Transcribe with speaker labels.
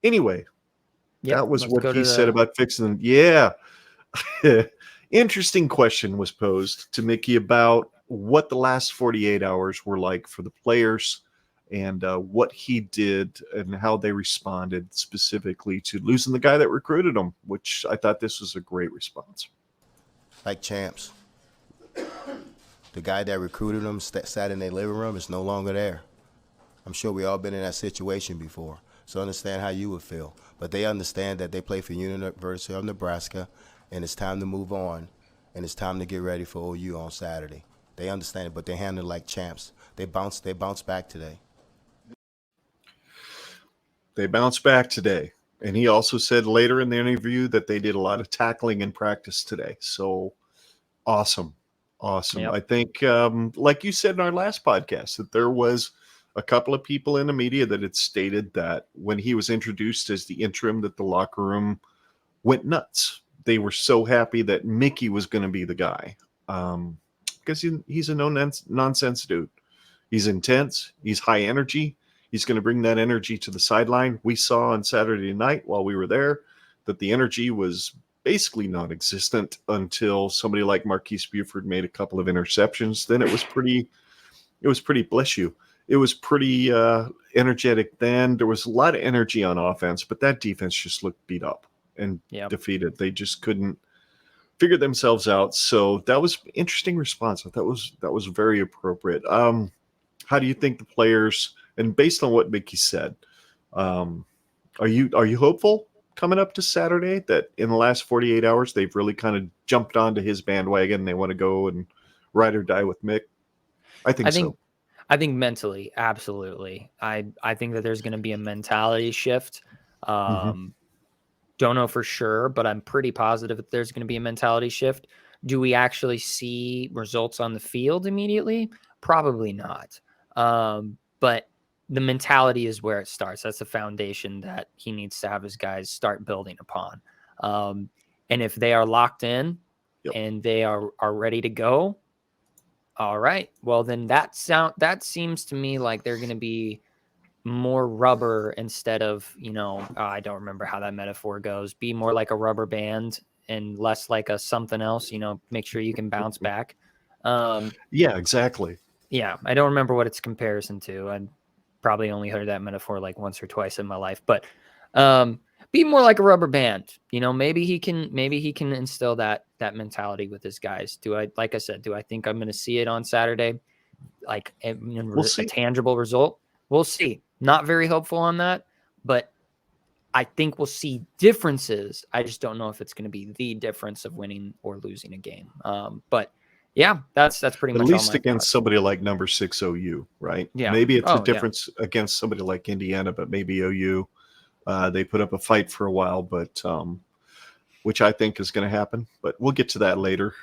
Speaker 1: Anyway,
Speaker 2: Yep.
Speaker 1: that was
Speaker 2: Let's
Speaker 1: what
Speaker 2: go
Speaker 1: he
Speaker 2: to
Speaker 1: said
Speaker 2: the.
Speaker 1: about fixing them. Yeah. Interesting question was posed to Mickey about what the last 48 hours were like for the players and what he did and how they responded specifically to losing the guy that recruited them, which I thought this was a great response.
Speaker 3: Like champs. The guy that recruited them sat in their living room is no longer there. I'm sure we all been in that situation before, so understand how you would feel. But they understand that they play for University of Nebraska, and it's time to move on, and it's time to get ready for OU on Saturday. They understand it, but they handle it like champs. They bounce back today.
Speaker 1: They bounced back today. And he also said later in the interview that they did a lot of tackling in practice today. So awesome. Awesome.
Speaker 2: Yep.
Speaker 1: I think, like you said in our last podcast, that there was a couple of people in the media that had stated that when he was introduced as the interim, that the locker room went nuts. They were so happy that Mickey was going to be the guy. Because he's a no-nonsense dude. He's intense. He's high energy. He's going to bring that energy to the sideline. We saw on Saturday night while we were there that the energy was basically non-existent until somebody like Marquise Buford made a couple of interceptions. Then it was pretty bless you. It was pretty energetic then. There was a lot of energy on offense, but that defense just looked beat up and defeated. They just couldn't figure themselves out. So that was an interesting response. I thought that was very appropriate. How do you think the players, and based on what Mickey said, are you hopeful coming up to Saturday that in the last 48 hours they've really kind of jumped onto his bandwagon and they want to go and ride or die with Mick? I think so.
Speaker 2: I think mentally, absolutely. I think that there's going to be a mentality shift. Don't know for sure, but I'm pretty positive that there's going to be a mentality shift. Do we actually see results on the field immediately? Probably not. But the mentality is where it starts. That's the foundation that he needs to have his guys start building upon. And if they are locked in and they are ready to go, all right, well, then that seems to me like they're going to be more rubber instead of, I don't remember how that metaphor goes, be more like a rubber band and less like a something else, make sure you can bounce back.
Speaker 1: Yeah, exactly.
Speaker 2: Yeah, I don't remember what it's comparison to. I probably only heard that metaphor like once or twice in my life, but be more like a rubber band. Maybe he can instill that mentality with his guys. Like I said, do I think I'm going to see it on Saturday? Like a tangible result? We'll see. Not very hopeful on that, but I think we'll see differences. I just don't know if it's going to be the difference of winning or losing a game. But yeah, that's pretty much
Speaker 1: at least
Speaker 2: all my
Speaker 1: against
Speaker 2: thoughts.
Speaker 1: Somebody like number 6 OU, right?
Speaker 2: Yeah.
Speaker 1: Maybe it's a difference against somebody like Indiana, but maybe OU. They put up a fight for a while, but which I think is going to happen. But we'll get to that later.